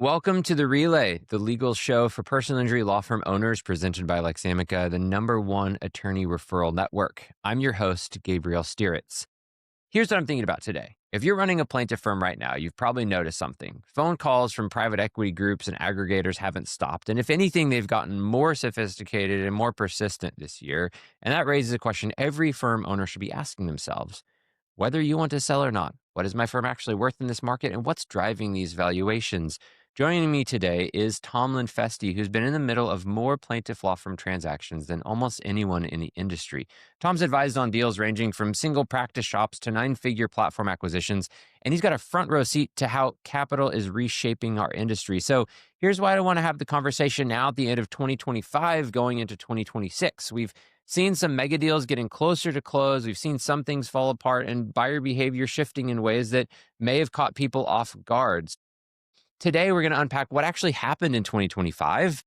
Welcome to The Relay, the legal show for personal injury law firm owners presented by Lexamica, the #1 attorney referral network. I'm your host, Gabriel Stiritz. Here's what I'm thinking about today. If you're running a plaintiff firm right now, you've probably noticed something. Phone calls from private equity groups and aggregators haven't stopped. And if anything, they've gotten more sophisticated and more persistent this year. And that raises a question every firm owner should be asking themselves. Whether you want to sell or not, what is my firm actually worth in this market and what's driving these valuations? Joining me today is Tom Lenfestey, who's been in the middle of more plaintiff law firm transactions than almost anyone in the industry. Tom's advised on deals ranging from single practice shops to 9-figure platform acquisitions, and he's got a front row seat to how capital is reshaping our industry. So here's why I want to have the conversation now at the end of 2025 going into 2026. We've seen some mega deals getting closer to close. We've seen some things fall apart and buyer behavior shifting in ways that may have caught people off guard. Today, we're going to unpack what actually happened in 2025.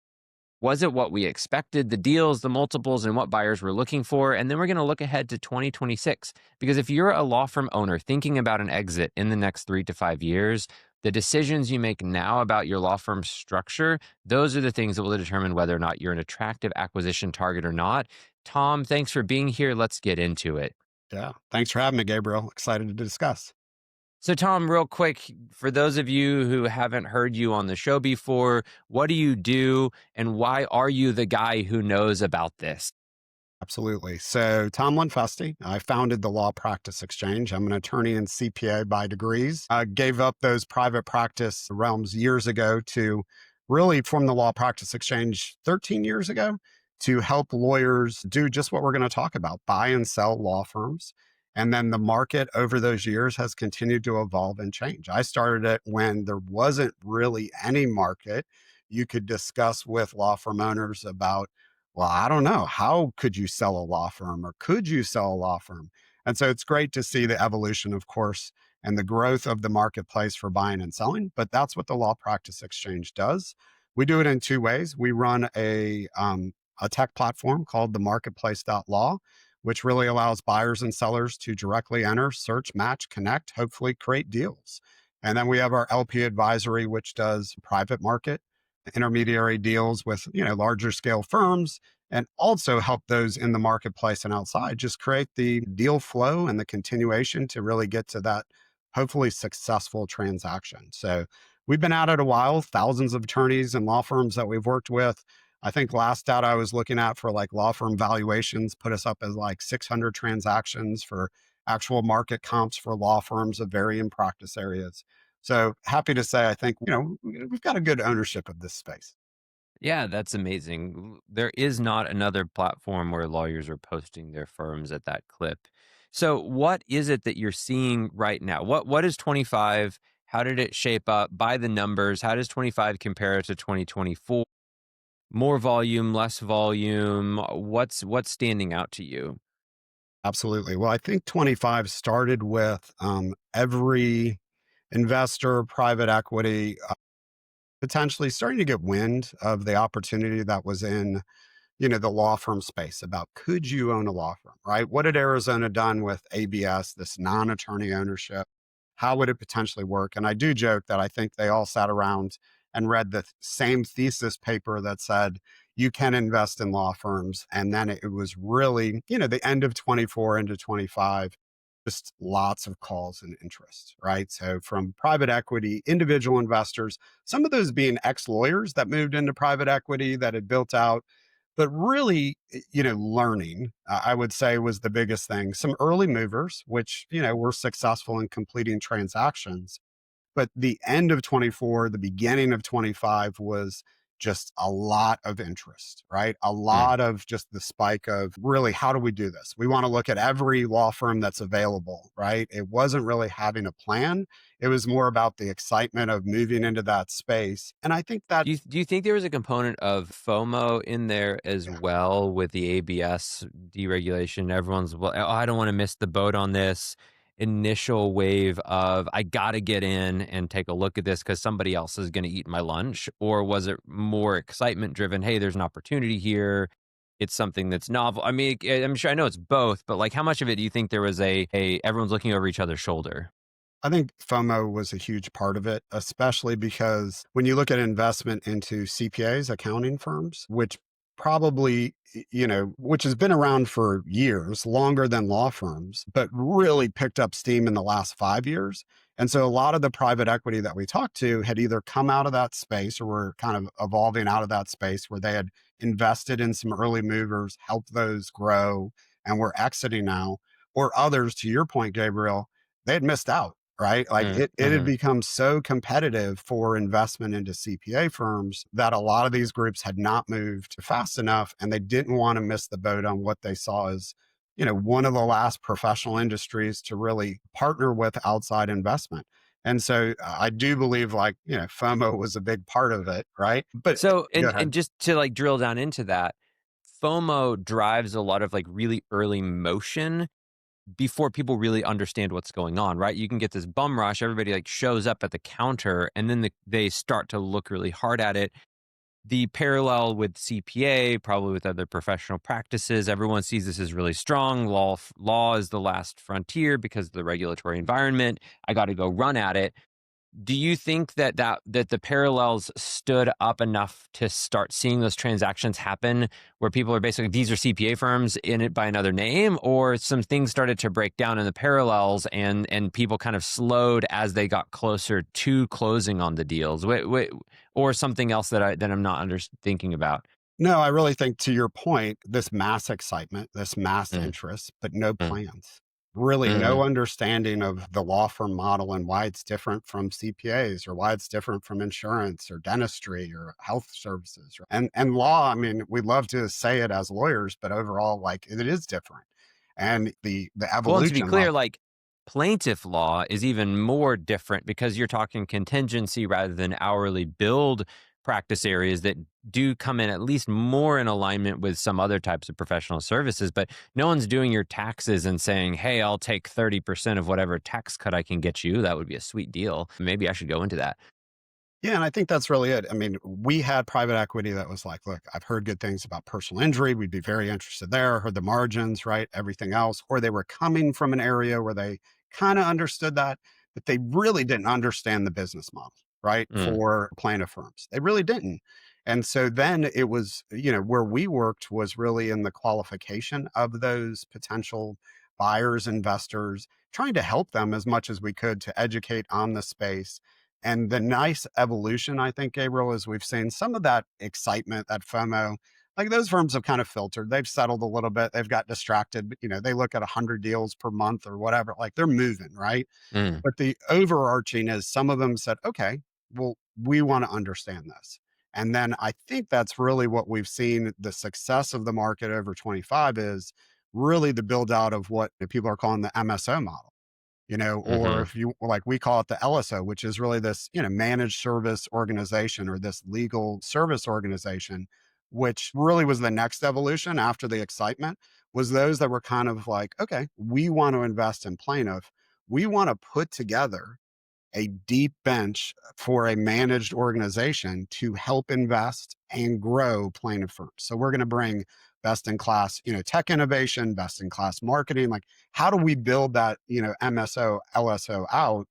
Was it what we expected, the deals, the multiples, and what buyers were looking for? And then we're going to look ahead to 2026. Because if you're a law firm owner thinking about an exit in the next 3 to 5 years, the decisions you make now about your law firm's structure, those are the things that will determine whether or not you're an attractive acquisition target or not. Tom, thanks for being here. Let's get into it. Yeah. Thanks for having me, Gabriel. Excited to discuss. So, Tom, real quick, for those of you who haven't heard you on the show before, what do you do and why are you the guy who knows about this? Absolutely. So, Tom Lenfestey, I founded the Law Practice Exchange. I'm an attorney and CPA by degrees. I gave up those private practice realms years ago to really form the Law Practice Exchange 13 years ago to help lawyers do just what we're going to talk about, buy and sell law firms. And then the market over those years has continued to evolve and change. I started it when there wasn't really any market. You could discuss with law firm owners about, well, I don't know, how could you sell a law firm or could you sell a law firm? And so it's great to see the evolution, of course, and the growth of the marketplace for buying and selling. But that's what the Law Practice Exchange does. We do it in two ways. We run a tech platform called the marketplace.law, which really allows buyers and sellers to directly enter, search, match, connect, hopefully create deals. And then we have our LP advisory, which does private market, intermediary deals with larger scale firms, and also help those in the marketplace and outside just create the deal flow and the continuation to really get to that hopefully successful transaction. So we've been at it a while, thousands of attorneys and law firms that we've worked with. I think last data I was looking at for like law firm valuations put us up as like 600 transactions for actual market comps for law firms of varying practice areas. So happy to say, I think, we've got a good ownership of this space. Yeah, that's amazing. There is not another platform where lawyers are posting their firms at that clip. So, what is it that you're seeing right now? What is 25? How did it shape up by the numbers? How does 25 compare to 2024? More volume, less volume? What's standing out to you? Absolutely. Well, I think 25 started with every investor, private equity, potentially starting to get wind of the opportunity that was in the law firm space about could you own a law firm, right? What had Arizona done with ABS, this non-attorney ownership? How would it potentially work? And I do joke that I think they all sat around and read the same thesis paper that said you can invest in law firms. And then it was really, the end of 24 into 25, just lots of calls and interest, right? So from private equity, individual investors, some of those being ex-lawyers that moved into private equity that had built out, but really, learning, I would say was the biggest thing. Some early movers, which, were successful in completing transactions. But the end of 24, the beginning of 25 was just a lot of interest, right? A lot of just the spike of really, how do we do this? We want to look at every law firm that's available, right? It wasn't really having a plan. It was more about the excitement of moving into that space. And I think that, Do you think there was a component of FOMO in there as yeah, well with the ABS deregulation? Everyone's, well, oh, I don't want to miss the boat on this initial wave of I got to get in and take a look at this because somebody else is going to eat my lunch? Or was it more excitement driven? Hey, there's an opportunity here. It's something that's novel. I mean, I'm sure I know it's both, but like how much of it do you think there was a everyone's looking over each other's shoulder? I think FOMO was a huge part of it, especially because when you look at investment into CPAs, accounting firms, which probably, which has been around for years, longer than law firms, but really picked up steam in the last 5 years. And so a lot of the private equity that we talked to had either come out of that space or were kind of evolving out of that space where they had invested in some early movers, helped those grow, and were exiting now, or others, to your point, Gabriel, they had missed out, right? Like it had Mm-hmm. become so competitive for investment into CPA firms that a lot of these groups had not moved fast enough and they didn't want to miss the boat on what they saw as, one of the last professional industries to really partner with outside investment. And so I do believe like, FOMO was a big part of it, right? But So, go and ahead. just to like drill down into that, FOMO drives a lot of like really early motion before people really understand what's going on, right? You can get this bum rush. Everybody like shows up at the counter and then they start to look really hard at it. The parallel with CPA, probably with other professional practices, everyone sees this as really strong. Law is the last frontier because of the regulatory environment. I got to go run at it. Do you think that the parallels stood up enough to start seeing those transactions happen where people are basically these are CPA firms in it by another name, or some things started to break down in the parallels and people kind of slowed as they got closer to closing on the deals? Or something else that I'm not thinking about. No, I really think to your point, this mass excitement, this mass Mm, interest, but no mm, plans. Really, no mm. understanding of the law firm model and why it's different from CPAs or why it's different from insurance or dentistry or health services. And law, I mean, we love to say it as lawyers, but overall, like it is different. And the Well, and to be evolution clear, of it. like plaintiff law is even more different because you're talking contingency rather than hourly billed practice areas that do come in at least more in alignment with some other types of professional services. But no one's doing your taxes and saying, hey, I'll take 30% of whatever tax cut I can get you. That would be a sweet deal. Maybe I should go into that. Yeah, and I think that's really it. I mean, we had private equity that was like, look, I've heard good things about personal injury. We'd be very interested there. Heard the margins, right? Everything else. Or they were coming from an area where they kind of understood that, but they really didn't understand the business model, right? Mm, For plaintiff firms. They really didn't. And so then it was, where we worked was really in the qualification of those potential buyers, investors, trying to help them as much as we could to educate on the space. And the nice evolution, I think, Gabriel, is we've seen some of that excitement, that FOMO. Like those firms have kind of filtered. They've settled a little bit. They've got distracted. But, they look at 100 deals per month or whatever. Like they're moving, right? mm. But the overarching is some of them said, okay, well, we want to understand this. And then I think that's really what we've seen the success of the market over 25 is really the build out of what people are calling the MSO model, or Mm-hmm. if you like, we call it the LSO, which is really this, managed service organization or this legal service organization, which really was the next evolution after the excitement, was those that were kind of like, okay, we want to invest in plaintiff. We want to put together a deep bench for a managed organization to help invest and grow plaintiff firms. So we're going to bring best in class, tech innovation, best in class marketing. Like, how do we build that, MSO, LSO out?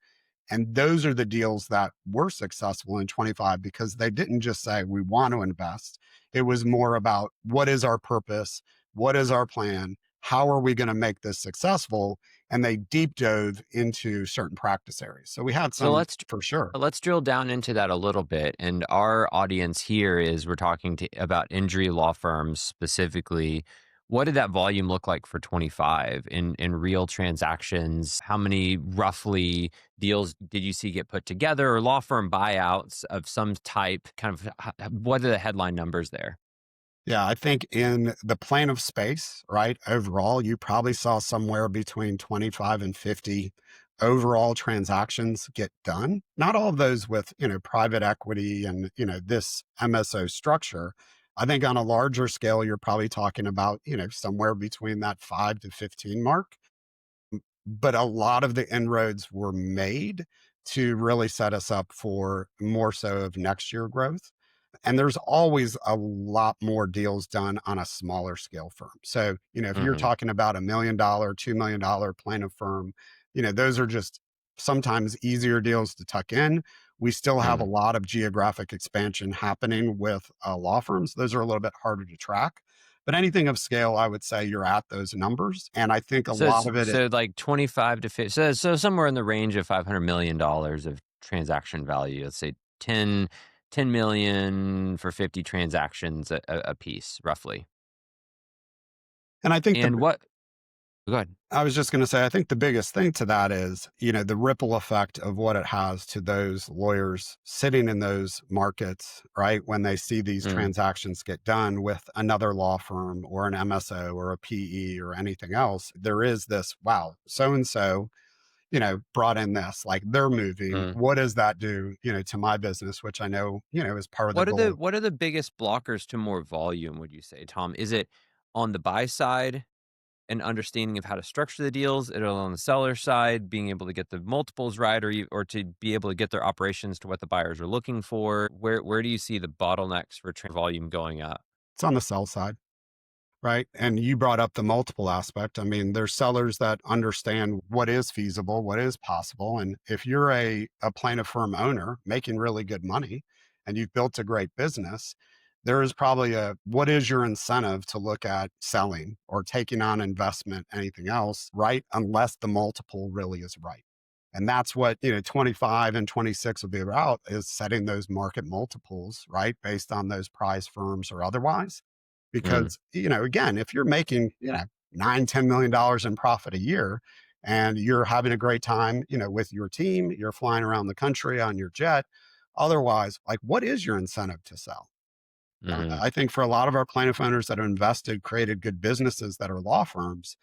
And those are the deals that were successful in 25 because they didn't just say, we want to invest. It was more about what is our purpose? What is our plan? How are we going to make this successful? And they deep dove into certain practice areas. So we had So some for sure. let's drill down into that a little bit. And our audience here is we're talking about injury law firms specifically. What did that volume look like for 25 in real transactions? How many roughly deals did you see get put together, or law firm buyouts of some type? Kind of what are the headline numbers there? Yeah, I think in the plaintiff space, right, overall, you probably saw somewhere between 25 and 50 overall transactions get done. Not all of those with, private equity and, this MSO structure. I think on a larger scale, you're probably talking about, somewhere between that 5 to 15 mark. But a lot of the inroads were made to really set us up for more so of next year growth. And there's always a lot more deals done on a smaller scale firm. So, if you're Hmm. talking about $1 million, $2 million plaintiff firm, those are just sometimes easier deals to tuck in. We still have a Mm. lot of geographic expansion happening with law firms. Those are a little bit harder to track. But anything of scale, I would say you're at those numbers. And I think a So lot it's of it, so like 25 to 50, so somewhere in the range of $500 million of transaction value. Let's say 10 million for 50 transactions a piece, roughly. and I think And the what Go ahead. I was just going to say, I think the biggest thing to that is, the ripple effect of what it has to those lawyers sitting in those markets, right? When they see these Mm, transactions get done with another law firm or an MSO or a PE or anything else, there is this, wow, so and so, brought in this, like they're moving. mm. What does that do, to my business, which I know, is part of the goal. What are the biggest blockers to more volume, would you say, Tom? Is it on the buy side, an understanding of how to structure the deals, it on the seller side, being able to get the multiples right, or to be able to get their operations to what the buyers are looking for? Where do you see the bottlenecks for volume going up? It's on the sell side. Right. And you brought up the multiple aspect. I mean, there's sellers that understand what is feasible, what is possible. And if you're a plaintiff firm owner making really good money and you've built a great business, there is probably what is your incentive to look at selling or taking on investment, anything else, right? Unless the multiple really is right. And that's what, 25 and 26 will be about, is setting those market multiples, right? Based on those prize firms or otherwise, Mm, because, again, if you're making, 9, $10 million in profit a year and you're having a great time, with your team, you're flying around the country on your jet. Otherwise, like, what is your incentive to sell? mhm. I think for a lot of our plaintiff owners that have invested, created good businesses that are law firms,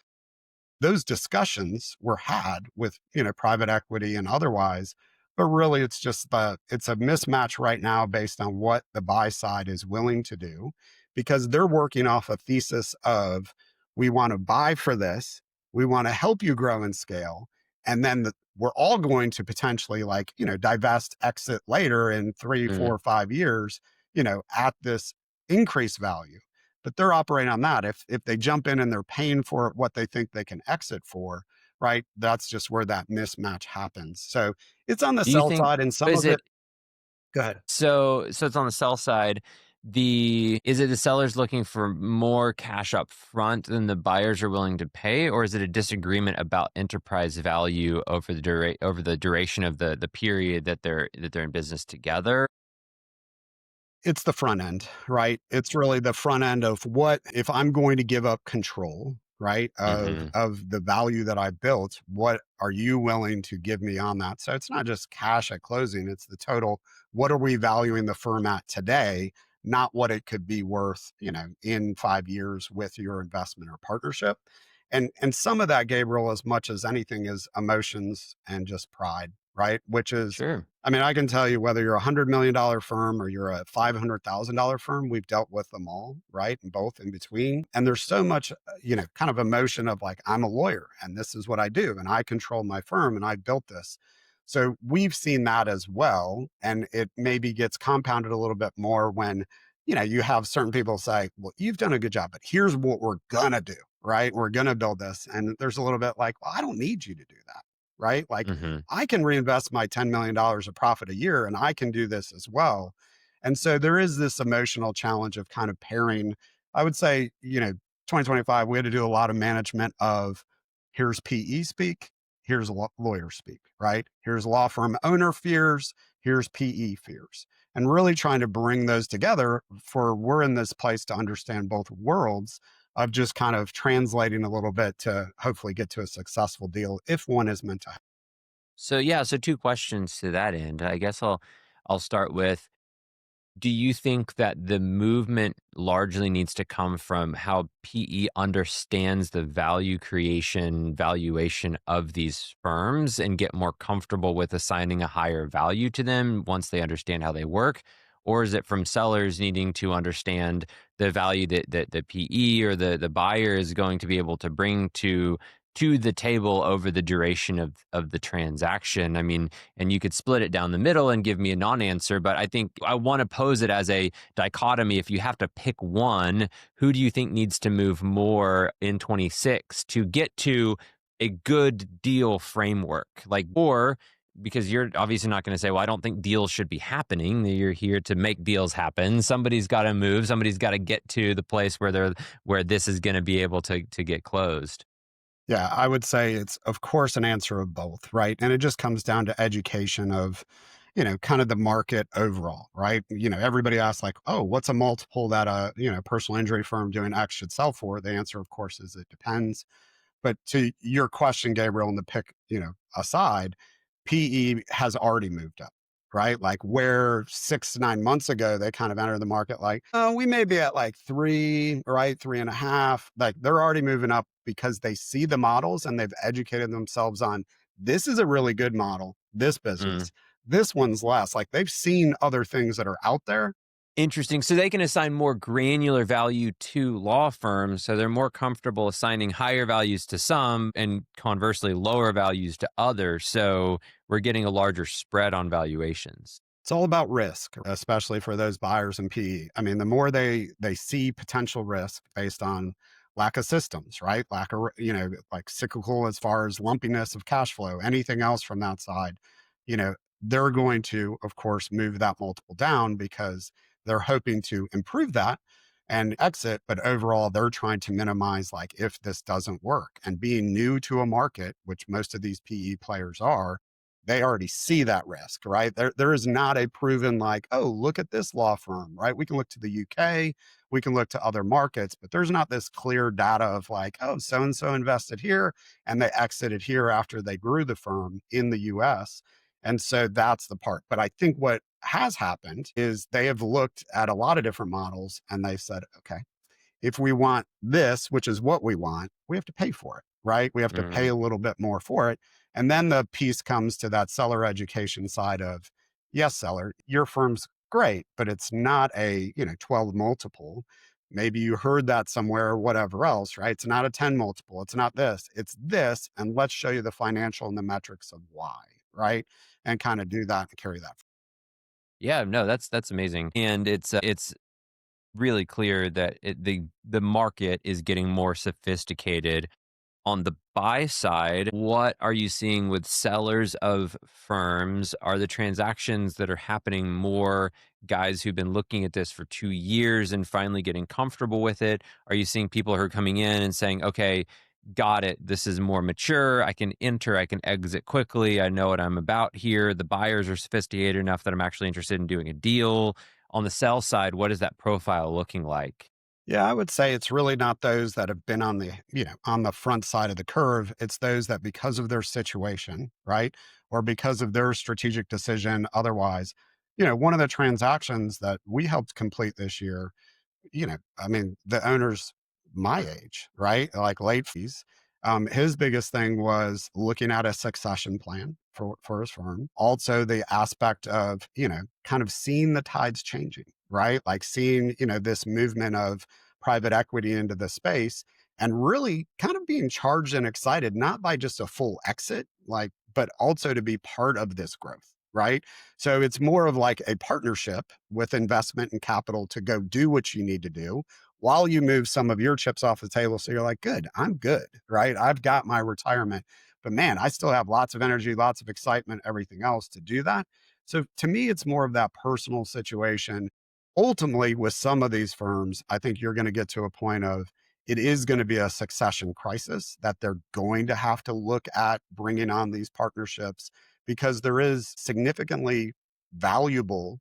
those discussions were had with, private equity and otherwise, but really it's just it's a mismatch right now based on what the buy side is willing to do, because they're working off a thesis of, we want to buy for this, we want to help you grow and scale, and then we're all going to potentially, like, divest, exit later in 3, Mm. 4, 5 years, at this increased value. But they're operating on that. If they jump in and they're paying for what they think they can exit for, right? That's just where that mismatch happens. So it's on the Do you sell think side, and some is of it. it Go ahead. so it's on the sell side. Is it the sellers looking for more cash up front than the buyers are willing to pay, or is it a disagreement about enterprise value over over the duration of the period that they're in business together? It's the front end, right? It's really the front end of, what if I'm going to give up control, right? Of Mhm. of the value that I built, what are you willing to give me on that? So it's not just cash at closing, it's the total, what are we valuing the firm at today, not what it could be worth, in 5 years with your investment or partnership. And some of that, Gabriel, as much as anything, is emotions and just pride, right? Which is, Sure. I mean, I can tell you, whether you're $100 million firm or you're a $500,000 firm, we've dealt with them all, right? And both in between. And there's so much, kind of emotion of, like, I'm a lawyer and this is what I do and I control my firm and I built this. So we've seen that as well. And it maybe gets compounded a little bit more when, you have certain people say, well, you've done a good job, but here's what we're going to do, right? We're going to build this. And there's a little bit like, well, I don't need you to do that, right? Like, Mhm. I can reinvest my $10 million of profit a year and I can do this as well. And so there is this emotional challenge of kind of pairing. I would say, 2025, we had to do a lot of management of, here's PE speak, here's lawyer speak, right? Here's law firm owner fears, here's PE fears. And really trying to bring those together, for we're in this place to understand both worlds, of just kind of translating a little bit to hopefully get to a successful deal if one is meant to. So yeah, so two questions to that end. I guess I'll start with, do you think that the movement largely needs to come from how PE understands the value creation valuation of these firms and get more comfortable with assigning a higher value to them once they understand how they work? Or is it from sellers needing to understand the value that the PE or the buyer is going to be able to bring to the table over the duration of the transaction? I mean, and you could split it down the middle and give me a non-answer, but I think I want to pose it as a dichotomy. If you have to pick one, who do you think needs to move more in 26 to get to a good deal framework? Like, or because you're obviously not going to say, well, I don't think deals should be happening. You're here to make deals happen. Somebody's got to move. Somebody's got to get to the place where this is going to be able to get closed. Yeah, I would say it's, of course, an answer of both, right? And it just comes down to education of, kind of the market overall, right? Everybody asks, like, oh, what's a multiple that a, personal injury firm doing X should sell for? The answer, of course, is it depends. But to your question, Gabriel, and the pick, aside, PE has already moved up, right? Like where 6 to 9 months ago they kind of entered the market, like, oh, we may be at like three, right? Three and a half. Like they're already moving up because they see the models and they've educated themselves on this is a really good model, this Mm. business. This one's less. Like they've seen other things that are out there. Interesting. So they can assign more granular value to law firms. So they're more comfortable assigning higher values to some and conversely lower values to others. So we're getting a larger spread on valuations. It's all about risk, especially for those buyers in PE. I mean, the more they see potential risk based on lack of systems, right? Lack of, like cyclical as far as lumpiness of cash flow, anything else from that side, you know, they're going to, of course, move that multiple down because they're hoping to improve that and exit. But overall, they're trying to minimize, like, if this doesn't work. And being new to a market, which most of these PE players are, they already see that risk, right? There is not a proven, like, oh, look at this law firm, right? We can look to the UK, we can look to other markets, but there's not this clear data of like, oh, so and so invested here and they exited here after they grew the firm in the US. And so that's the part. But I think what has happened is they have looked at a lot of different models and they've said, okay, if we want this, which is what we want, we have to pay for it, right? We have to pay Mm. a little bit more for it. And then the piece comes to that seller education side of, yes, seller, your firm's great, but it's not a, 12 multiple. Maybe you heard that somewhere or whatever else, right? It's not a 10 multiple. It's not this. It's this. And let's show you the financial and the metrics of why, right? And kind of do that and carry that. Yeah, no, that's amazing. And it's really clear that the market is getting more sophisticated. On the buy side, what are you seeing with sellers of firms? Are the transactions that are happening more guys who've been looking at this for 2 years and finally getting comfortable with it? Are you seeing people who are coming in and saying, okay, got it. This is more mature. I can enter, I can exit quickly. I know what I'm about here. The buyers are sophisticated enough that I'm actually interested in doing a deal. On the sell side, what is that profile looking like? Yeah, I would say it's really not those that have been on the, on the front side of the curve. It's those that because of their situation, right? Or because of their strategic decision otherwise, one of the transactions that we helped complete this year, I mean, the owner's my age, right? Like late fees. His biggest thing was looking at a succession plan for his firm. Also, the aspect of, kind of seeing the tides changing, right? Like seeing, this movement of private equity into the space and really kind of being charged and excited, not by just a full exit, like, but also to be part of this growth. Right. So it's more of like a partnership with investment and capital to go do what you need to do while you move some of your chips off the table. So you're like, good, I'm good. Right. I've got my retirement, but man, I still have lots of energy, lots of excitement, everything else to do that. So to me, it's more of that personal situation. Ultimately, with some of these firms, I think you're going to get to a point of it is going to be a succession crisis that they're going to have to look at bringing on these partnerships because there is significantly valuable,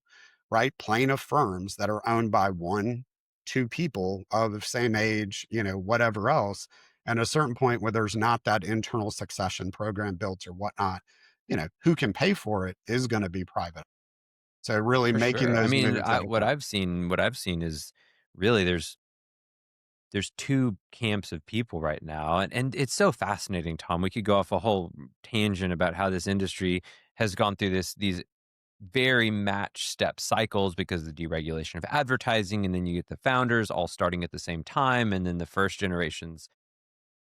right, plane of firms that are owned by one, two people of the same age, whatever else. And at a certain point where there's not that internal succession program built or whatnot, who can pay for it is going to be private. So really For making sure. I those mean, moves, I think that, what I've seen is really there's two camps of people right now, and it's so fascinating, Tom. We could go off a whole tangent about how this industry has gone through these very match step cycles because of the deregulation of advertising, and then you get the founders all starting at the same time, and then the first generations.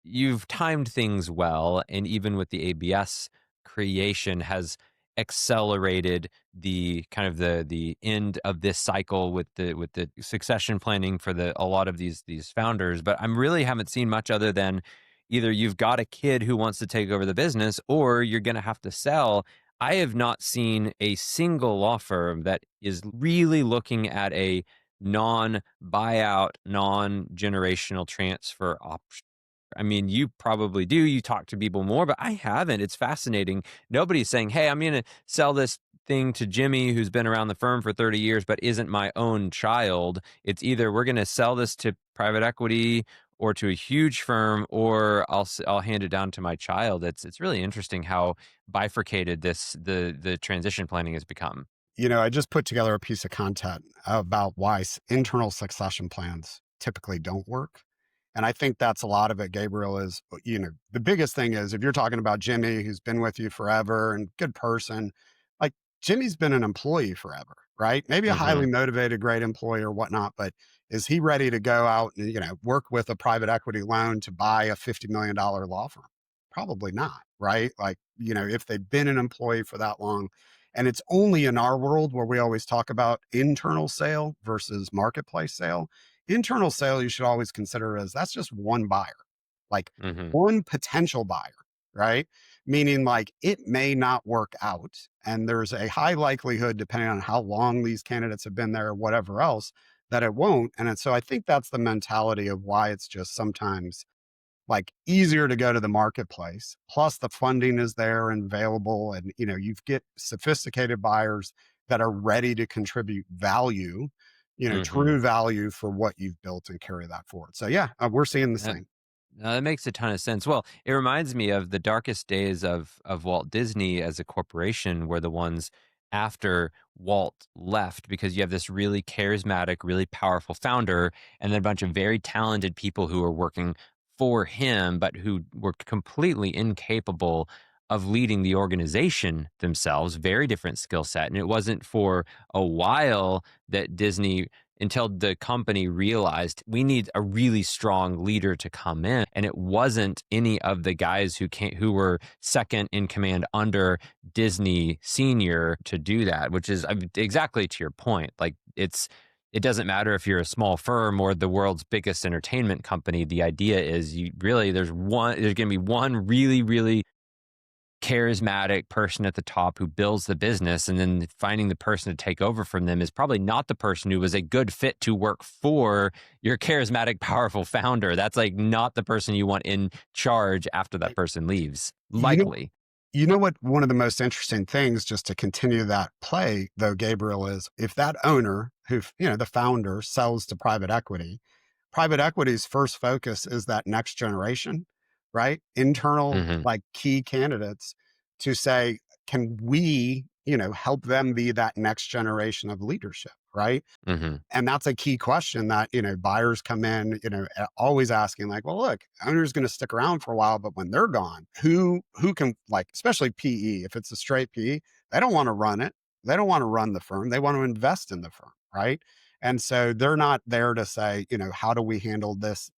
You've timed things well, and even with the ABS creation has accelerated the kind of the end of this cycle with the succession planning for the a lot of these founders. But I'm really haven't seen much other than either you've got a kid who wants to take over the business or you're going to have to sell. I have not seen a single law firm that is really looking at a non buyout, non generational transfer option. I mean, you probably do. You talk to people more, but I haven't. It's fascinating. Nobody's saying, hey, I'm going to sell this thing to Jimmy, who's been around the firm for 30 years, but isn't my own child. It's either we're going to sell this to private equity or to a huge firm, or I'll hand it down to my child. It's really interesting how bifurcated the transition planning has become. I just put together a piece of content about why internal succession plans typically don't work. And I think that's a lot of it, Gabriel, is, the biggest thing is if you're talking about Jimmy, who's been with you forever and good person, like Jimmy's been an employee forever, right? Maybe a highly Hmm. motivated, great employee or whatnot, but is he ready to go out and, work with a private equity loan to buy a $50 million law firm? Probably not, right? Like, if they've been an employee for that long, and it's only in our world where we always talk about internal sale versus marketplace sale. Internal sale, you should always consider as that's just one buyer, like Hmm. one potential buyer, right? Meaning like it may not work out. And there's a high likelihood, depending on how long these candidates have been there or whatever else, that it won't. So I think that's the mentality of why it's just sometimes like easier to go to the marketplace. Plus the funding is there and available. And, you get sophisticated buyers that are ready to contribute value, Hmm. true value for what you've built and carry that forward. So yeah, we're seeing the same. That makes a ton of sense. Well, it reminds me of the darkest days of Walt Disney as a corporation were the ones after Walt left, because you have this really charismatic, really powerful founder and then a bunch of very talented people who are working for him, but who were completely incapable of leading the organization themselves. Very different skill set. And it wasn't for a while that Disney, until the company realized we need a really strong leader to come in, and it wasn't any of the guys who were second in command under Disney senior to do that, which is, I mean, exactly to your point. Like it doesn't matter if you're a small firm or the world's biggest entertainment company. The idea is there's going to be one really, really charismatic person at the top who builds the business, and then finding the person to take over from them is probably not the person who was a good fit to work for your charismatic, powerful founder. That's like not the person you want in charge after that Right. person leaves, You know, likely. what one of the most interesting things, just to continue that play though, Gabriel, is if that owner who, the founder sells to private equity's first focus is that next generation, right? Internal, Hmm. like key candidates to say, can we, help them be that next generation of leadership, right? Hmm. And that's a key question that, buyers come in, always asking like, well, look, owner's going to stick around for a while, but when they're gone, who can like, especially PE, if it's a straight PE, they don't want to run it. They don't want to run the firm. They want to invest in the firm, right? And so they're not there to say, how do we handle this,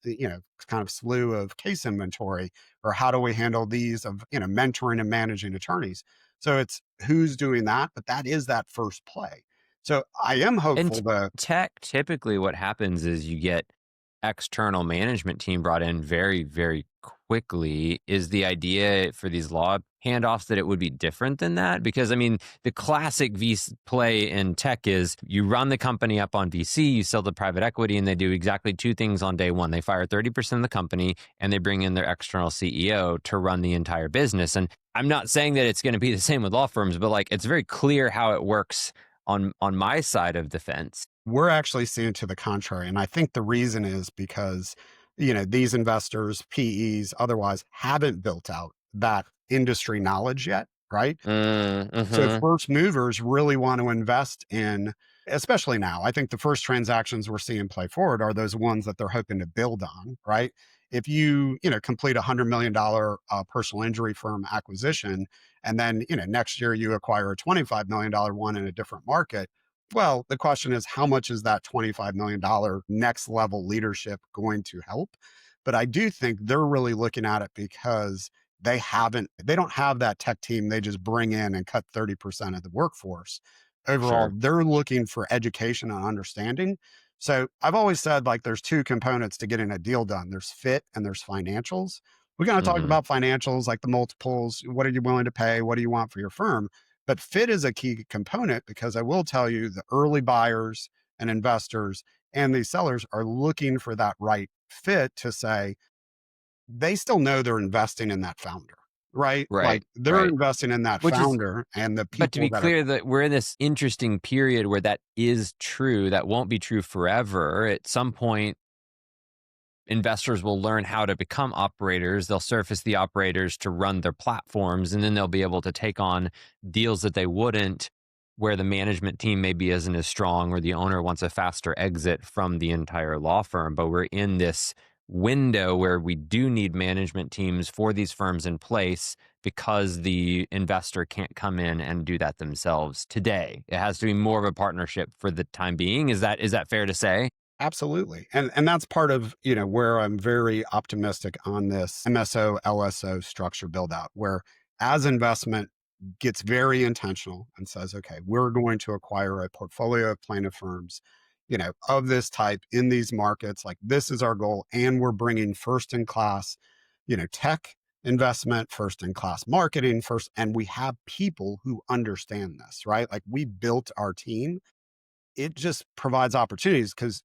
kind of slew of case inventory, or how do we handle these of, mentoring and managing attorneys. So it's who's doing that, but that is that first play. So I am And hopeful that tech, typically what happens is you get external management team brought in very, very quickly. Is the idea for these law handoffs that it would be different than that? Because I mean, the classic play in tech is you run the company up on VC, you sell to private equity, and they do exactly two things on day one. They fire 30% of the company and they bring in their external CEO to run the entire business. And I'm not saying that it's going to be the same with law firms, but like it's very clear how it works on my side of the fence. we're actually seeing to the contrary. And I think the reason is because, these investors, PEs, otherwise haven't built out that industry knowledge yet, right? So Mm-hmm. first movers really want to invest in, especially now. I think the first transactions we're seeing play forward are those ones that they're hoping to build on, right? If you, complete $100 million personal injury firm acquisition, and then, next year you acquire a $25 million one in a different market. Well, the question is, how much is that $25 million next level leadership going to help? But I do think they're really looking at it because they don't have that tech team they just bring in and cut 30% of the workforce. Overall, Sure. they're looking for education and understanding. So I've always said like there's two components to getting a deal done. There's fit and there's financials. We kind of talk Hmm. about financials, like the multiples. What are you willing to pay? What do you want for your firm? But fit is a key component because I will tell you the early buyers and investors and these sellers are looking for that right fit to say they still know they're investing in that founder, right? Right, Like they're right. investing in that Which is, founder and the but to people be that are clear, that we're in this interesting period where that is true. That won't be true forever. At some point, investors will learn how to become operators. They'll surface the operators to run their platforms, and then they'll be able to take on deals that they wouldn't, where the management team maybe isn't as strong or the owner wants a faster exit from the entire law firm. But we're in this window where we do need management teams for these firms in place because the investor can't come in and do that themselves today. It has to be more of a partnership for the time being. Is that fair to say? absolutely. And that's part of, where I'm very optimistic on this MSO LSO structure build out, where as investment gets very intentional and says, okay, we're going to acquire a portfolio of plaintiff firms, of this type in these markets. Like this is our goal. And we're bringing first in class, tech investment, first in class marketing, first. And we have people who understand this, right? Like we built our team. It just provides opportunities because,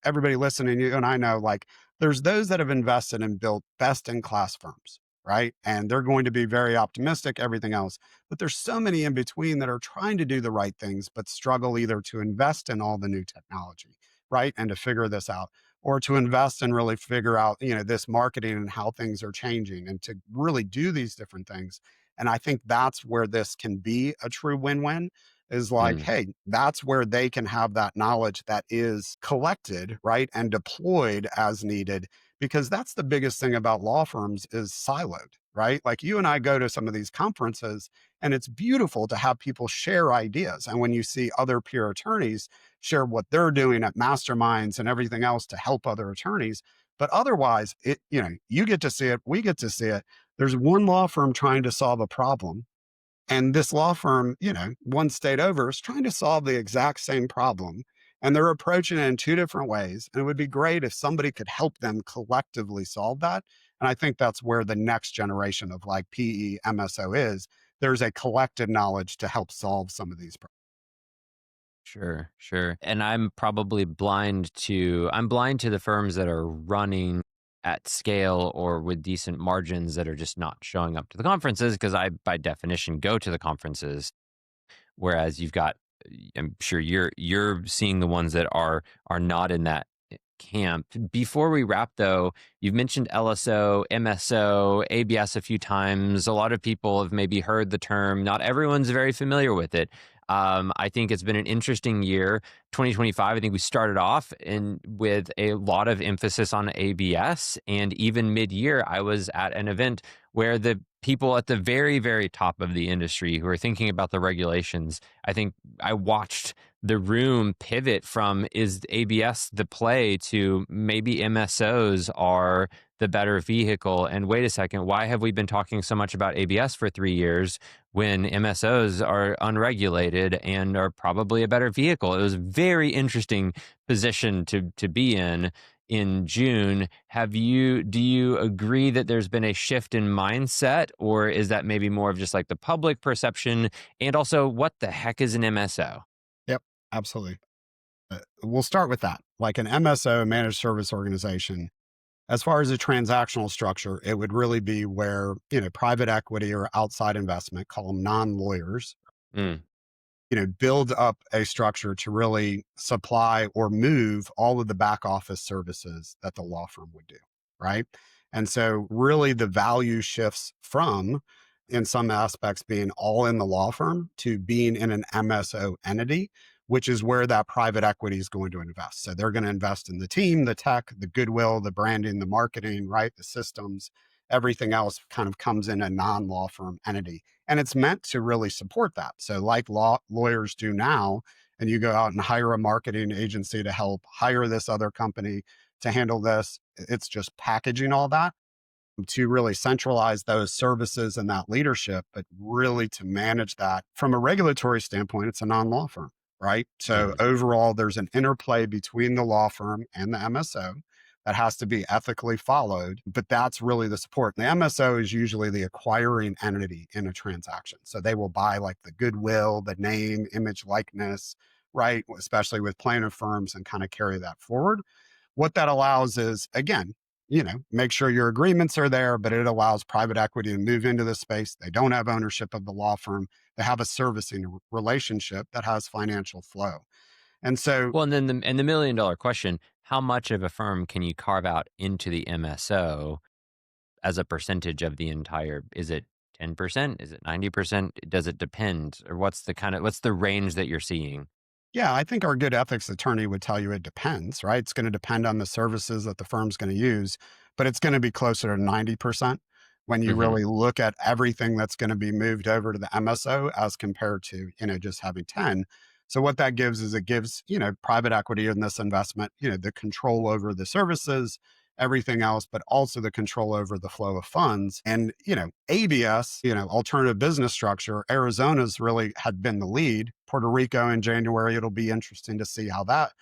everybody listening, you and I know, like, there's those that have invested and built best in class firms, right? And they're going to be very optimistic, everything else. But there's so many in between that are trying to do the right things, but struggle either to invest in all the new technology, right? And to figure this out, or to invest and really figure out, this marketing and how things are changing and to really do these different things. And I think that's where this can be a true win win is like, Mm, hey, that's where they can have that knowledge that is collected, right? And deployed as needed. Because that's the biggest thing about law firms is siloed, right? Like you and I go to some of these conferences and it's beautiful to have people share ideas. And when you see other peer attorneys share what they're doing at masterminds and everything else to help other attorneys. But otherwise, you get to see it, we get to see it. There's one law firm trying to solve a problem and this law firm, one state over is trying to solve the exact same problem. And they're approaching it in two different ways. And it would be great if somebody could help them collectively solve that. And I think that's where the next generation of like PE MSO is. There's a collective knowledge to help solve some of these problems. sure, sure. And I'm blind to the firms that are running at scale or with decent margins that are just not showing up to the conferences because I by definition go to the conferences. Whereas you've got, I'm sure you're seeing the ones that are not in that camp. Before we wrap though, you've mentioned LSO, MSO, ABS a few times. A lot of people have maybe heard the term. Not everyone's very familiar with it. I think it's been an interesting year. 2025, I think we started off with a lot of emphasis on ABS. And even mid-year, I was at an event where the people at the very, very top of the industry who are thinking about the regulations, I think I watched the room pivot from is ABS the play to maybe MSOs are the better vehicle. And wait a second, why have we been talking so much about ABS for 3 years when MSOs are unregulated and are probably a better vehicle? It was a very interesting position to be in June. Do you agree that there's been a shift in mindset, or is that maybe more of just like the public perception? And also, what the heck is an MSO? Yep, absolutely. We'll start with that. Like an MSO, managed service organization, as far as a transactional structure, it would really be where, private equity or outside investment, call them non-lawyers, Mm, build up a structure to really supply or move all of the back office services that the law firm would do. Right. And so, really, the value shifts from, in some aspects, being all in the law firm to being in an MSO entity, which is where that private equity is going to invest. So, they're going to invest in the team, the tech, the goodwill, the branding, the marketing, right? The systems, everything else kind of comes in a non law firm entity. And it's meant to really support that. So, like lawyers do now, and you go out and hire a marketing agency to help hire this other company to handle this, it's just packaging all that to really centralize those services and that leadership, but really to manage that from a regulatory standpoint, it's a non law firm, right? So, mm, overall, there's an interplay between the law firm and the MSO. that has to be ethically followed, but that's really the support. And the MSO is usually the acquiring entity in a transaction. So they will buy like the goodwill, the name, image, likeness, right? Especially with plaintiff firms, and kind of carry that forward. What that allows is, again, make sure your agreements are there, but it allows private equity to move into the space. They don't have ownership of the law firm. They have a servicing relationship that has financial flow. And so, Well, and then the $1 million question, how much of a firm can you carve out into the MSO as a percentage of the entire, is it 10%? Is it 90%? Does it depend? Or what's the range that you're seeing? yeah, I think our good ethics attorney would tell you it depends, right? It's going to depend on the services that the firm's going to use, but it's going to be closer to 90% when you Mhm. really look at everything that's going to be moved over to the MSO as compared to, just having 10. So what that gives is, it gives, private equity in this investment, the control over the services, everything else, but also the control over the flow of funds. And, ABS, alternative business structure, Arizona's really had been the lead. Puerto Rico in January, it'll be interesting to see how but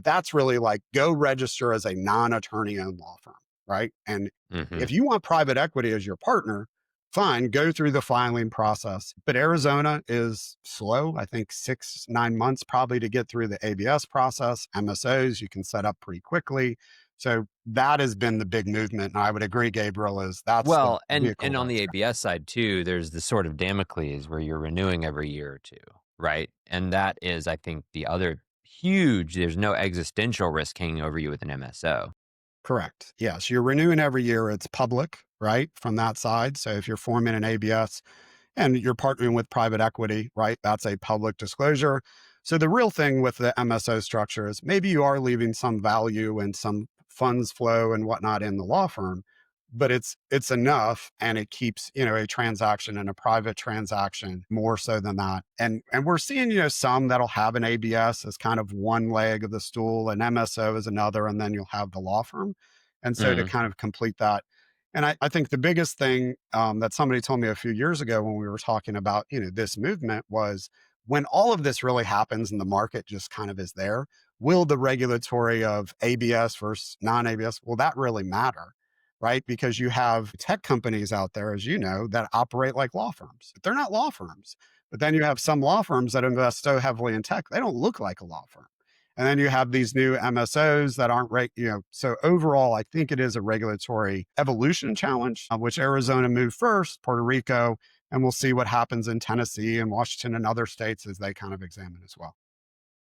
that's really like, go register as a non-attorney owned law firm, right? And Mhm. if you want private equity as your partner, fine, go through the filing process. But Arizona is slow. I think 6, 9 months probably to get through the ABS process. MSOs you can set up pretty quickly. So that has been the big movement. And I would agree, Gabriel, is that's the Well, vehicle and on the that's ABS side too, there's the sort of Damocles where you're renewing every year or two, right? And that is, I think, the other huge, there's no existential risk hanging over you with an MSO. correct. Yes, you're renewing every year. It's public, right? From that side. So if you're forming an ABS, and you're partnering with private equity, right? That's a public disclosure. So the real thing with the MSO structure is, maybe you are leaving some value and some funds flow and whatnot in the law firm, but it's enough, and it keeps, a transaction and a private transaction more so than that. And we're seeing, some that'll have an ABS as kind of one leg of the stool, an MSO is another, and then you'll have the law firm. And so to Mhm. kind of complete that, and I think the biggest thing, that somebody told me a few years ago when we were talking about, this movement, was, when all of this really happens and the market just kind of is there, will the regulatory of ABS versus non-ABS, will that really matter? Right? Because you have tech companies out there, as you know, that operate like law firms. They're not law firms. But then you have some law firms that invest so heavily in tech, they don't look like a law firm. And then you have these new MSOs that aren't right, So overall, I think it is a regulatory evolution challenge, which Arizona moved first, Puerto Rico, and we'll see what happens in Tennessee and Washington and other states as they kind of examine as well.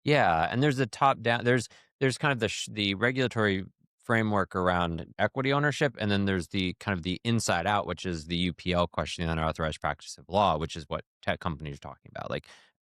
Yeah, and there's the top down. There's kind of the regulatory framework around equity ownership, and then there's the kind of the inside out, which is the UPL question, unauthorized practice of law, which is what tech companies are talking about. Like,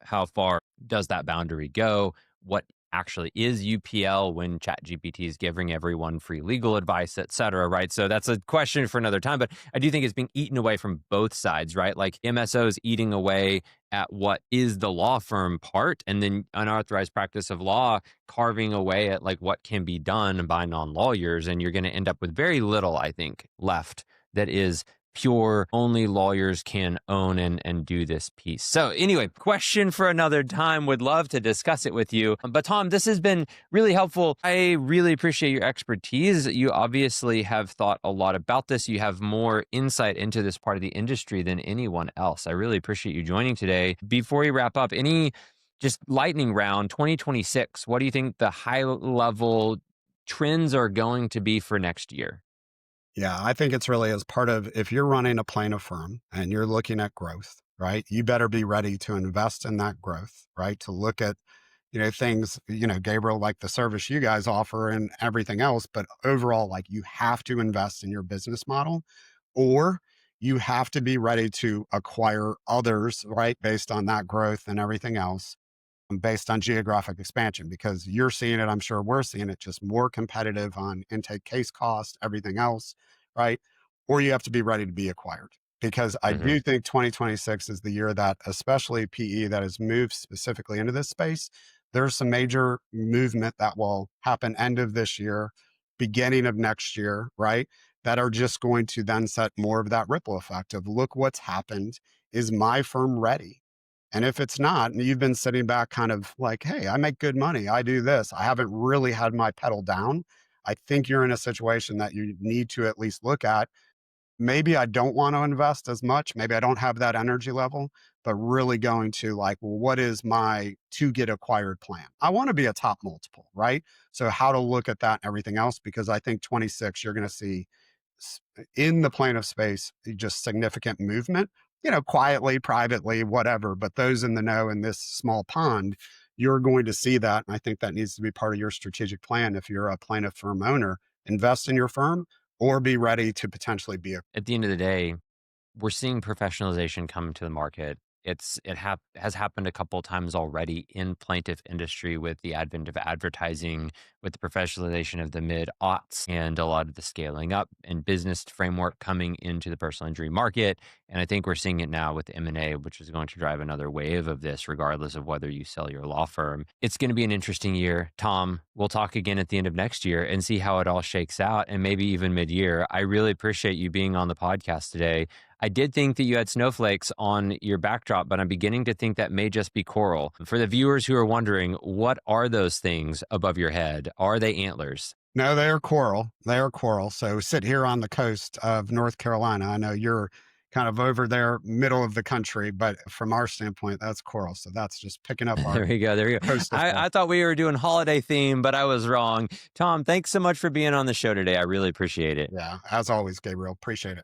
how far does that boundary go? What actually is UPL when ChatGPT is giving everyone free legal advice, et cetera, right? So that's a question for another time. But I do think it's being eaten away from both sides, right? Like MSOs eating away at what is the law firm part, and then unauthorized practice of law carving away at like what can be done by non-lawyers, and you're going to end up with very little, I think, left that is pure only lawyers can own and do this piece. So anyway, question for another time. Would love to discuss it with you. But Tom, this has been really helpful. I really appreciate your expertise. You obviously have thought a lot about this. You have more insight into this part of the industry than anyone else. I really appreciate you joining today. Before we wrap up, any just lightning round 2026, what do you think the high level trends are going to be for next year? Yeah, I think it's really as part of, if you're running a plaintiff firm and you're looking at growth, right? You better be ready to invest in that growth, right? To look at, things, Gabriel, like the service you guys offer and everything else. But overall, like, you have to invest in your business model, or you have to be ready to acquire others, right? Based on that growth and everything else, based on geographic expansion, because you're seeing it, I'm sure we're seeing it, just more competitive on intake case cost, everything else, right? Or you have to be ready to be acquired. Because I Hmm. do think 2026 is the year that, especially PE that has moved specifically into this space, there's some major movement that will happen end of this year, beginning of next year, right? That are just going to then set more of that ripple effect of, look what's happened. Is my firm ready? And if it's not, and you've been sitting back kind of like, hey, I make good money, I do this, I haven't really had my pedal down, I think you're in a situation that you need to at least look at. Maybe I don't want to invest as much. Maybe I don't have that energy level, but really going to like, well, what is my to get acquired plan? I want to be a top multiple, right? So how to look at that and everything else, because I think 26, you're going to see in the plaintiff space, just significant movement, quietly, privately, whatever. But those in the know in this small pond, you're going to see that. And I think that needs to be part of your strategic plan. If you're a plaintiff firm owner, invest in your firm or be ready to potentially be a. At the end of the day, we're seeing professionalization come to the market. Has happened a couple of times already in plaintiff industry with the advent of advertising, with the professionalization of the mid aughts, and a lot of the scaling up and business framework coming into the personal injury market. And I think we're seeing it now with M&A, which is going to drive another wave of this, regardless of whether you sell your law firm. It's going to be an interesting year. Tom, we'll talk again at the end of next year and see how it all shakes out, and maybe even mid-year. I really appreciate you being on the podcast today. I did think that you had snowflakes on your backdrop, but I'm beginning to think that may just be coral. For the viewers who are wondering, what are those things above your head? Are they antlers? No, they are coral. They are coral. So sit here on the coast of North Carolina. I know you're kind of over there, middle of the country, but from our standpoint, that's coral. So that's just picking up our There we go. There we go. coastal stuff. I thought we were doing holiday theme, but I was wrong. Tom, thanks so much for being on the show today. I really appreciate it. Yeah, as always, Gabriel. Appreciate it.